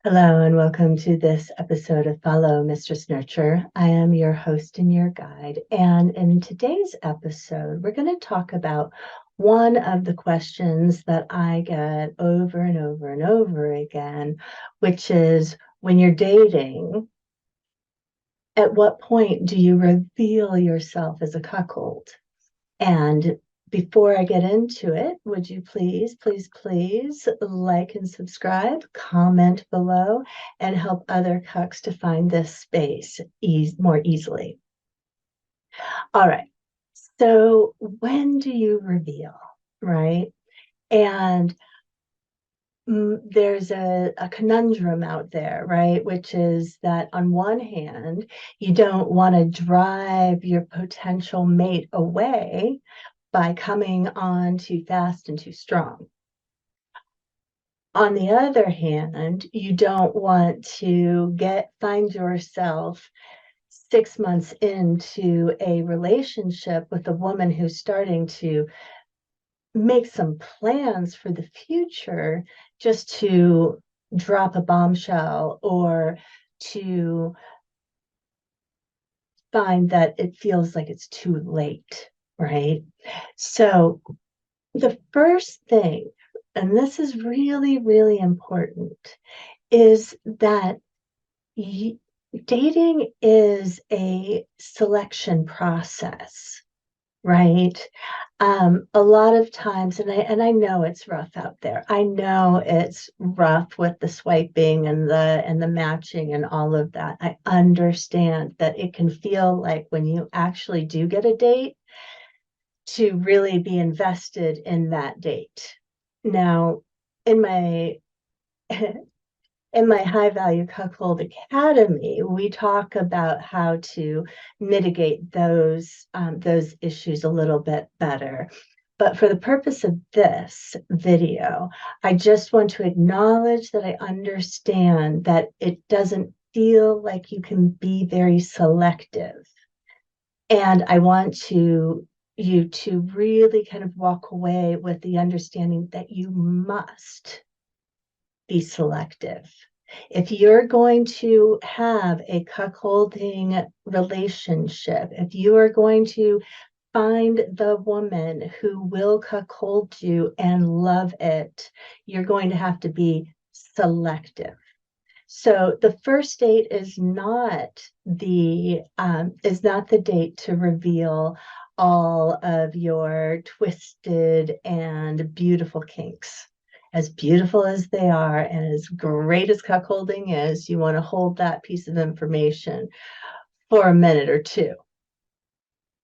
Hello and welcome to this episode of Follow Mistress Nurture. I am your host and your guide. And in today's episode, we're going to talk about one of the questions that I get over and over and over again, which is when you're dating, at what point do you reveal yourself as a cuckold? And before I get into it, would you please like and subscribe, comment below, and help other cucks to find this space more easily. All right. So when do you reveal, right? And there's a conundrum out there, right? Which is that on one hand, you don't want to drive your potential mate away by coming on too fast and too strong. On the other hand, you don't want to find yourself 6 months into a relationship with a woman who's starting to make some plans for the future just to drop a bombshell or to find that it feels like it's too late, right? So the first thing, and this is really, really important, is that dating is a selection process, right? A lot of times, and I know it's rough out there. I know it's rough with the swiping and the matching and all of that. I understand that it can feel like when you actually do get a date, to really be invested in that date. Now, in my in my High Value Cuckold Academy, we talk about how to mitigate those issues a little bit better. But for the purpose of this video, I just want to acknowledge that I understand that it doesn't feel like you can be very selective. And I want you to really kind of walk away with the understanding that you must be selective. If you're going to have a cuckolding relationship, if you are going to find the woman who will cuckold you and love it, you're going to have to be selective. So the first date is not the date to reveal all of your twisted and beautiful kinks. As beautiful as they are and as great as cuckolding is, you want to hold that piece of information for a minute or two.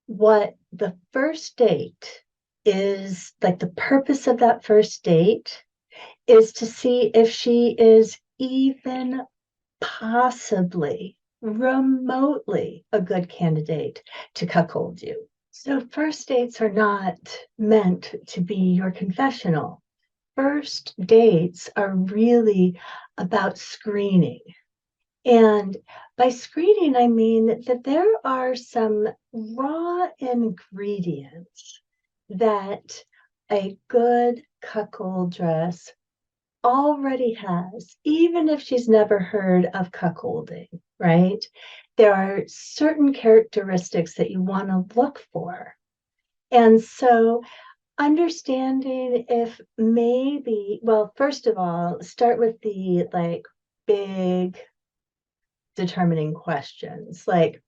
What the first date is, like the purpose of that first date is to see if she is even possibly remotely a good candidate to cuckold you. So first dates are not meant to be your confessional. First dates are really about screening. And by screening, I mean that there are some raw ingredients that a good cuckoldress already has, even if she's never heard of cuckolding, right? There are certain characteristics that you want to look for. And so understanding if maybe, well, first of all, start with the big determining questions. Like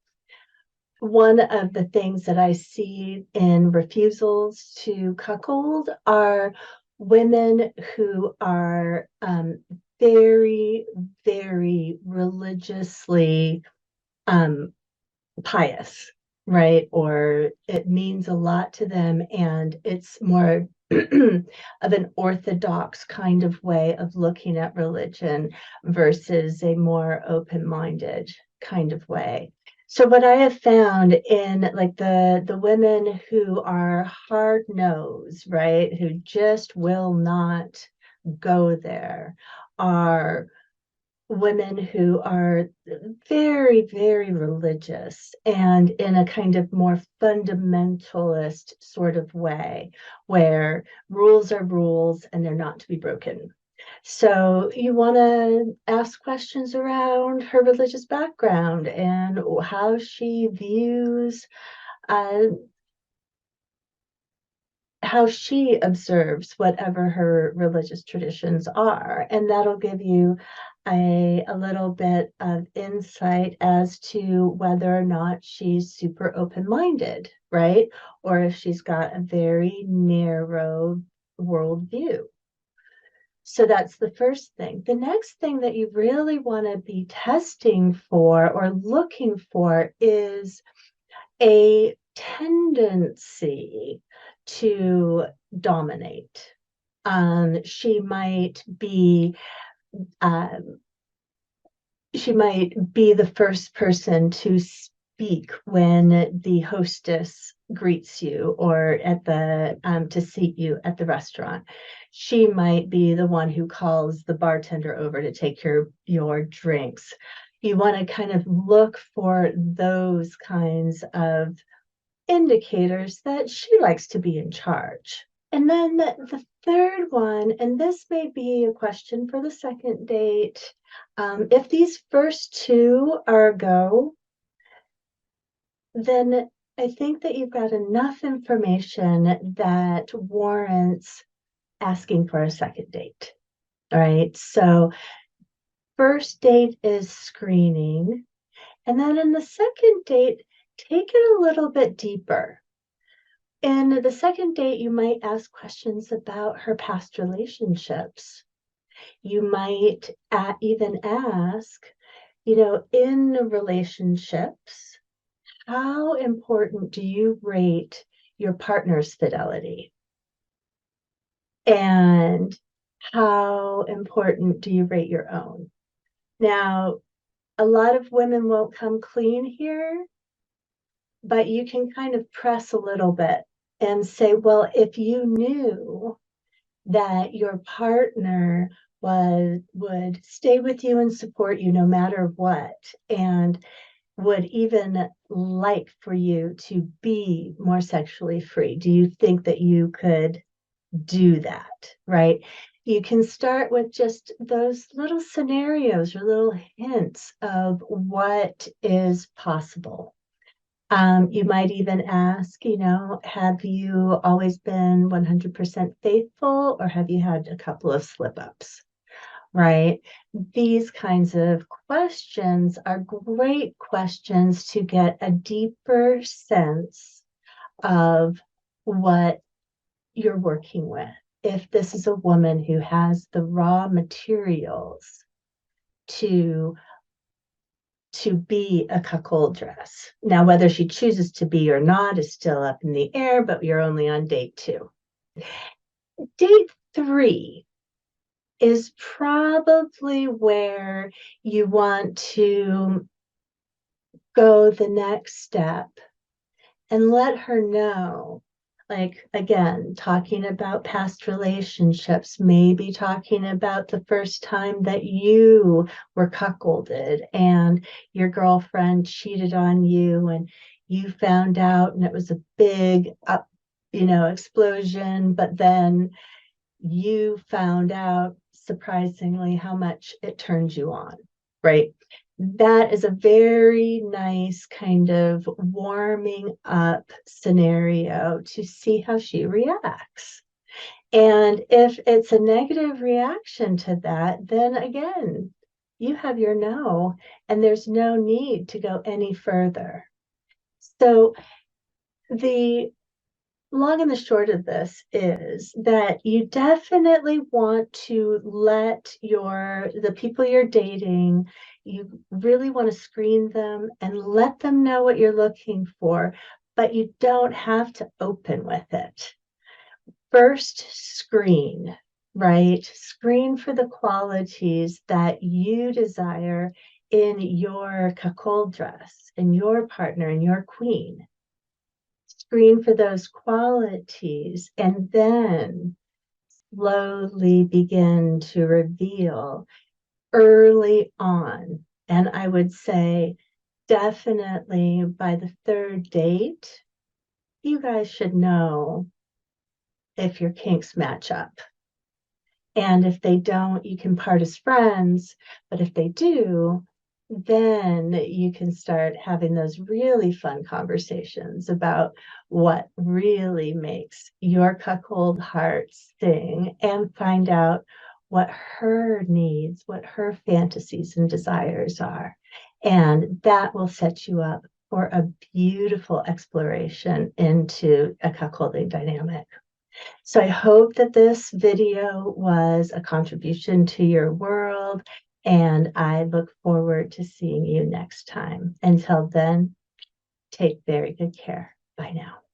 one of the things that I see in refusals to cuckold are women who are very, very religiously pious, right? Or it means a lot to them, and it's more of an orthodox kind of way of looking at religion versus a more open-minded kind of way. So what I have found in like the women who are hard-nosed, right, who just will not go there, are women who are very, very religious and in a kind of more fundamentalist sort of way, where rules are rules and they're not to be broken. So you want to ask questions around her religious background and how she views, uh, how she observes whatever her religious traditions are. And that'll give you a little bit of insight as to whether or not she's super open-minded, right? Or if she's got a very narrow worldview. So that's the first thing. The next thing that you really want to be testing for or looking for is a tendency to dominate. She might be um, she might be the first person to speak when the hostess greets you or at the to seat you at the restaurant. She might be the one who calls the bartender over to take your drinks. You want to kind of look for those kinds of indicators that she likes to be in charge. And then the third one, and this may be a question for the second date, if these first two are a go, then I think that you've got enough information that warrants asking for a second date. All right. So, first date is screening. And then in the second date, take it a little bit deeper. In the second date, you might ask questions about her past relationships. You might even ask, in relationships, how important do you rate your partner's fidelity? And how important do you rate your own? Now, a lot of women won't come clean here, but you can kind of press a little bit and say, well, if you knew that your partner would stay with you and support you no matter what, and would even like for you to be more sexually free, do you think that you could do that? Right? You can start with just those little scenarios or little hints of what is possible. You might even ask, have you always been 100% faithful, or have you had a couple of slip ups? Right? These kinds of questions are great questions to get a deeper sense of what you're working with. If this is a woman who has the raw materials to be a cuckoldress. Now, whether she chooses to be or not is still up in the air, but you're only on date 2. Date 3 is probably where you want to go the next step and let her know, like, again, talking about past relationships, maybe talking about the first time that you were cuckolded and your girlfriend cheated on you and you found out and it was a big explosion, but then you found out surprisingly how much it turns you on, right? That is a very nice kind of warming up scenario to see how she reacts. And if it's a negative reaction to that, then again, you have your no, and there's no need to go any further. So the long and the short of this is that you definitely want to let the people you're dating, you really want to screen them and let them know what you're looking for, but you don't have to open with it. First, screen, right? Screen for the qualities that you desire in your cuckold dress, in your partner, in your queen. Screen for those qualities and then slowly begin to reveal early on. And I would say definitely by the third date, you guys should know if your kinks match up. And if they don't, you can part as friends. But if they do, then you can start having those really fun conversations about what really makes your cuckold heart sing, and find out what her needs, what her fantasies and desires are. And that will set you up for a beautiful exploration into a cuckolding dynamic. So I hope that this video was a contribution to your world, and I look forward to seeing you next time. Until then, take very good care. Bye now.